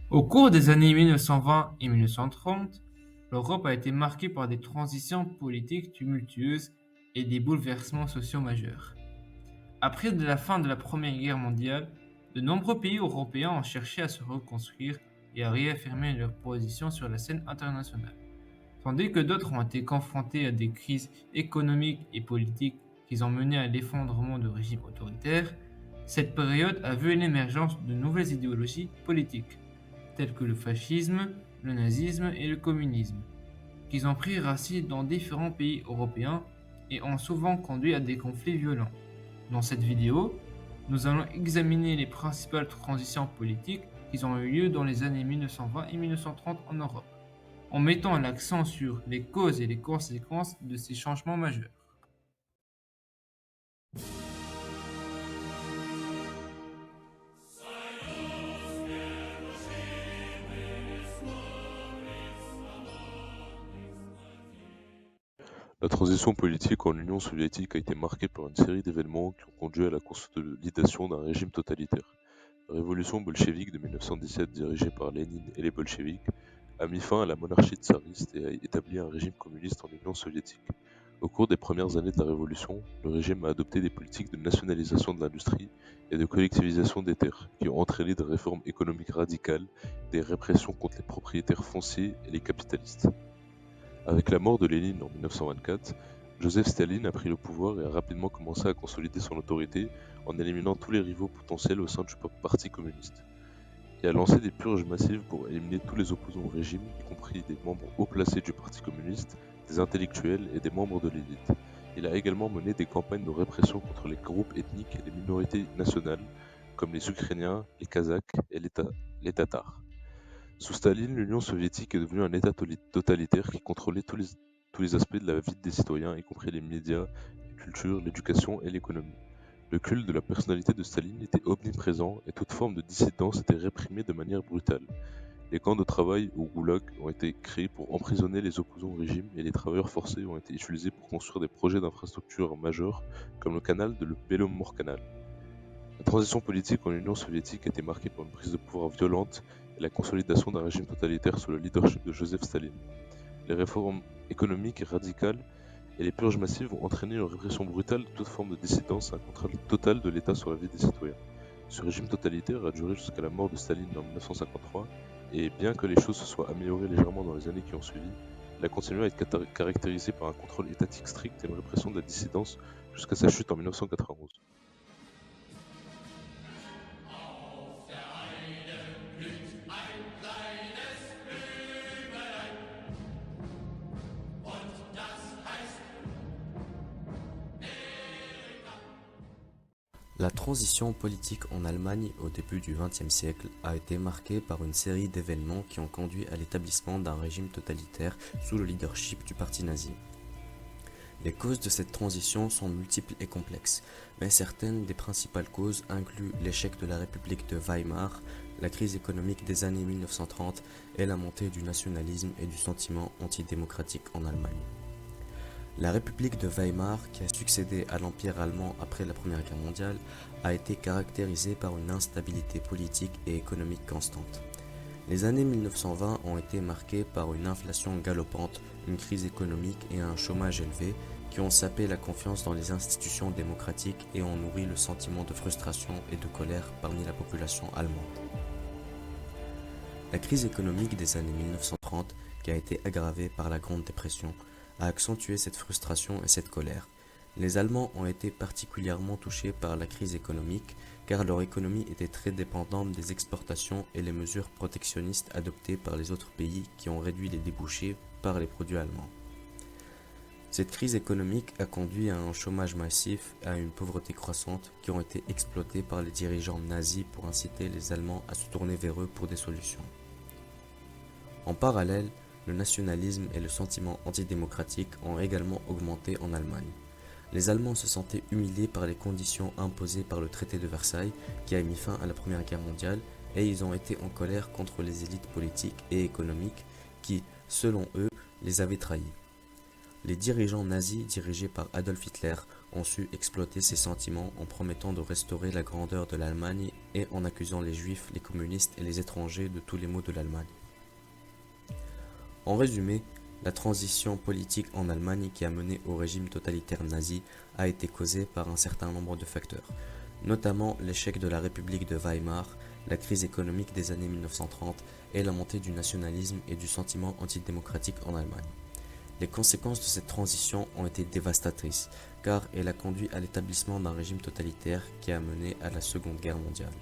Au cours des années 1920 et 1930, l'Europe a été marquée par des transitions politiques tumultueuses et des bouleversements sociaux majeurs. Après la fin de la Première Guerre mondiale, de nombreux pays européens ont cherché à se reconstruire et à réaffirmer leur position sur la scène internationale, tandis que d'autres ont été confrontés à des crises économiques et politiques qui ont mené à l'effondrement de régimes autoritaires. Cette période a vu l'émergence de nouvelles idéologies politiques tels que le fascisme, le nazisme et le communisme, qui ont pris racine dans différents pays européens et ont souvent conduit à des conflits violents. Dans cette vidéo, nous allons examiner les principales transitions politiques qui ont eu lieu dans les années 1920 et 1930 en Europe, en mettant l'accent sur les causes et les conséquences de ces changements majeurs. La transition politique en Union soviétique a été marquée par une série d'événements qui ont conduit à la consolidation d'un régime totalitaire. La révolution bolchevique de 1917, dirigée par Lénine et les bolcheviks, a mis fin à la monarchie tsariste et a établi un régime communiste en Union soviétique. Au cours des premières années de la révolution, le régime a adopté des politiques de nationalisation de l'industrie et de collectivisation des terres, qui ont entraîné des réformes économiques radicales, des répressions contre les propriétaires fonciers et les capitalistes. Avec la mort de Lénine en 1924, Joseph Staline a pris le pouvoir et a rapidement commencé à consolider son autorité en éliminant tous les rivaux potentiels au sein du Parti communiste, et a lancé des purges massives pour éliminer tous les opposants au régime, y compris des membres haut placés du Parti communiste, des intellectuels et des membres de l'élite. Il a également mené des campagnes de répression contre les groupes ethniques et les minorités nationales, comme les Ukrainiens, les Kazakhs et les Tatars. Sous Staline, l'Union soviétique est devenue un État totalitaire qui contrôlait tous les aspects de la vie des citoyens, y compris les médias, la culture, l'éducation et l'économie. Le culte de la personnalité de Staline était omniprésent et toute forme de dissidence était réprimée de manière brutale. Les camps de travail ou goulags ont été créés pour emprisonner les opposants au régime et les travailleurs forcés ont été utilisés pour construire des projets d'infrastructures majeurs comme le canal de le Belomor-Canal. La transition politique en Union soviétique a été marquée par une prise de pouvoir violente et la consolidation d'un régime totalitaire sous le leadership de Joseph Staline. Les réformes économiques radicales et les purges massives ont entraîné une répression brutale de toute forme de dissidence et un contrôle total de l'État sur la vie des citoyens. Ce régime totalitaire a duré jusqu'à la mort de Staline en 1953 et bien que les choses se soient améliorées légèrement dans les années qui ont suivi, il a continué à être caractérisé par un contrôle étatique strict et une répression de la dissidence jusqu'à sa chute en 1991. La transition politique en Allemagne au début du XXe siècle a été marquée par une série d'événements qui ont conduit à l'établissement d'un régime totalitaire sous le leadership du parti nazi. Les causes de cette transition sont multiples et complexes, mais certaines des principales causes incluent l'échec de la République de Weimar, la crise économique des années 1930 et la montée du nationalisme et du sentiment antidémocratique en Allemagne. La République de Weimar, qui a succédé à l'Empire allemand après la Première Guerre mondiale, a été caractérisée par une instabilité politique et économique constante. Les années 1920 ont été marquées par une inflation galopante, une crise économique et un chômage élevé qui ont sapé la confiance dans les institutions démocratiques et ont nourri le sentiment de frustration et de colère parmi la population allemande. La crise économique des années 1930, qui a été aggravée par la Grande Dépression, a accentué cette frustration et cette colère. Les Allemands ont été particulièrement touchés par la crise économique car leur économie était très dépendante des exportations et les mesures protectionnistes adoptées par les autres pays qui ont réduit les débouchés par les produits allemands. Cette crise économique a conduit à un chômage massif et à une pauvreté croissante qui ont été exploitées par les dirigeants nazis pour inciter les Allemands à se tourner vers eux pour des solutions. En parallèle, le nationalisme et le sentiment antidémocratique ont également augmenté en Allemagne. Les Allemands se sentaient humiliés par les conditions imposées par le traité de Versailles qui a mis fin à la Première Guerre mondiale et ils ont été en colère contre les élites politiques et économiques qui, selon eux, les avaient trahis. Les dirigeants nazis dirigés par Adolf Hitler ont su exploiter ces sentiments en promettant de restaurer la grandeur de l'Allemagne et en accusant les juifs, les communistes et les étrangers de tous les maux de l'Allemagne. En résumé, la transition politique en Allemagne qui a mené au régime totalitaire nazi a été causée par un certain nombre de facteurs, notamment l'échec de la République de Weimar, la crise économique des années 1930 et la montée du nationalisme et du sentiment antidémocratique en Allemagne. Les conséquences de cette transition ont été dévastatrices, car elle a conduit à l'établissement d'un régime totalitaire qui a mené à la Seconde Guerre mondiale.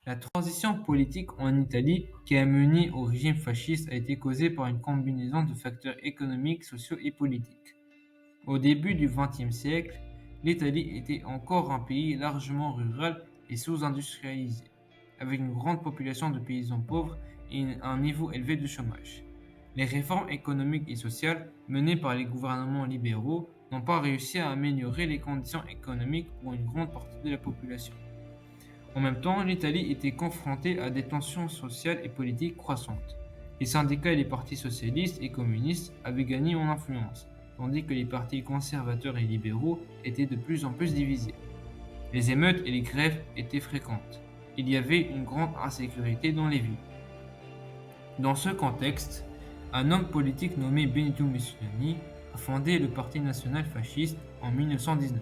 La transition politique en Italie qui a mené au régime fasciste a été causée par une combinaison de facteurs économiques, sociaux et politiques. Au début du XXe siècle, l'Italie était encore un pays largement rural et sous-industrialisé, avec une grande population de paysans pauvres et un niveau élevé de chômage. Les réformes économiques et sociales menées par les gouvernements libéraux n'ont pas réussi à améliorer les conditions économiques pour une grande partie de la population. En même temps, l'Italie était confrontée à des tensions sociales et politiques croissantes. Les syndicats et les partis socialistes et communistes avaient gagné en influence, tandis que les partis conservateurs et libéraux étaient de plus en plus divisés. Les émeutes et les grèves étaient fréquentes. Il y avait une grande insécurité dans les villes. Dans ce contexte, un homme politique nommé Benito Mussolini a fondé le Parti national fasciste en 1919.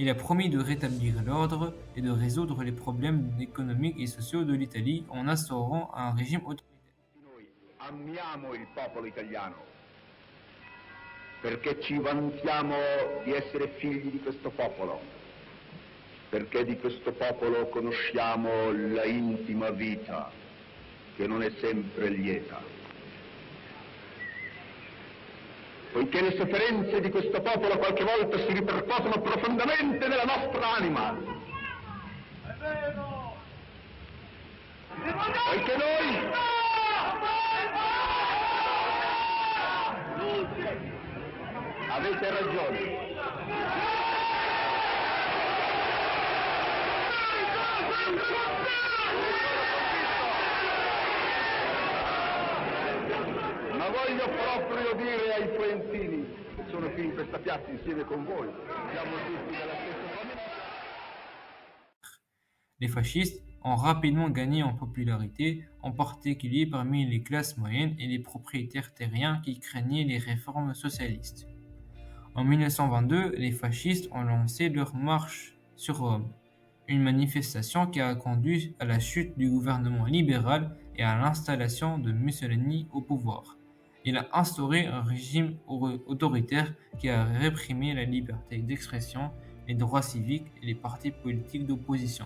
Il a promis de rétablir l'ordre et de résoudre les problèmes économiques et sociaux de l'Italie en instaurant un régime autoritaire. Noi amiamo il popolo italiano perché ci vantiamo di essere figli di questo popolo, perché di questo popolo conosciamo la intima vita che non è sempre lieta. Poiché le sofferenze di questo popolo qualche volta si ripercuotono profondamente nella nostra anima. È vero! Poiché noi avete ragione. Ma voglio proprio dire ai puentini che sono qui in questa piazza insieme con voi, siamo tutti della stessa famiglia. Les fascistes ont rapidement gagné en popularité, en particulier parmi les classes moyennes et les propriétaires terriens qui craignaient les réformes socialistes. En 1922, les fascistes ont lancé leur marche sur Rome, une manifestation qui a conduit à la chute du gouvernement libéral et à l'installation de Mussolini au pouvoir. Il a instauré un régime autoritaire qui a réprimé la liberté d'expression, les droits civiques et les partis politiques d'opposition.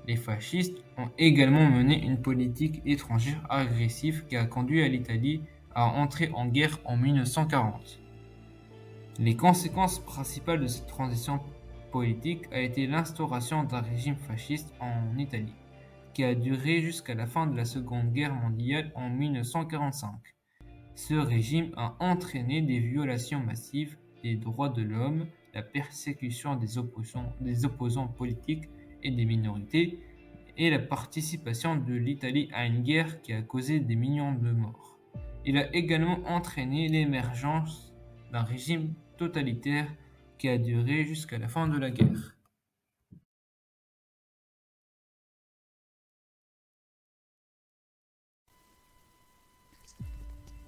Les fascistes ont également mené une politique étrangère agressive qui a conduit l'Italie à entrer en guerre en 1940. Les conséquences principales de cette transition politique a été l'instauration d'un régime fasciste en Italie, qui a duré jusqu'à la fin de la Seconde Guerre mondiale en 1945. Ce régime a entraîné des violations massives des droits de l'homme, la persécution des opposants politiques et des minorités, et la participation de l'Italie à une guerre qui a causé des millions de morts. Il a également entraîné l'émergence d'un régime totalitaire qui a duré jusqu'à la fin de la guerre.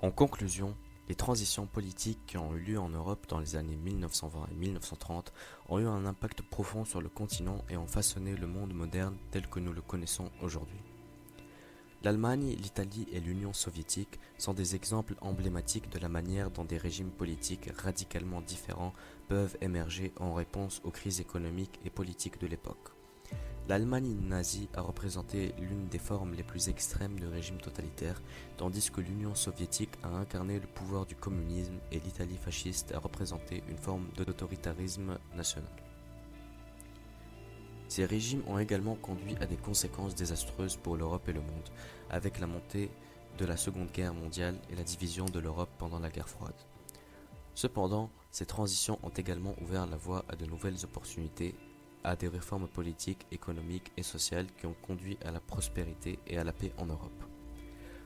En conclusion, les transitions politiques qui ont eu lieu en Europe dans les années 1920 et 1930 ont eu un impact profond sur le continent et ont façonné le monde moderne tel que nous le connaissons aujourd'hui. L'Allemagne, l'Italie et l'Union soviétique sont des exemples emblématiques de la manière dont des régimes politiques radicalement différents peuvent émerger en réponse aux crises économiques et politiques de l'époque. L'Allemagne nazie a représenté l'une des formes les plus extrêmes de régime totalitaire, tandis que l'Union soviétique a incarné le pouvoir du communisme et l'Italie fasciste a représenté une forme d'autoritarisme national. Ces régimes ont également conduit à des conséquences désastreuses pour l'Europe et le monde, avec la montée de la Seconde Guerre mondiale et la division de l'Europe pendant la guerre froide. Cependant, ces transitions ont également ouvert la voie à de nouvelles opportunités à des réformes politiques, économiques et sociales qui ont conduit à la prospérité et à la paix en Europe.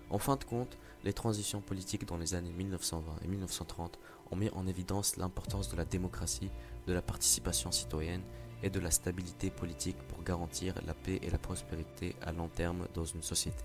En fin de compte, les transitions politiques dans les années 1920 et 1930 ont mis en évidence l'importance de la démocratie, de la participation citoyenne et de la stabilité politique pour garantir la paix et la prospérité à long terme dans une société.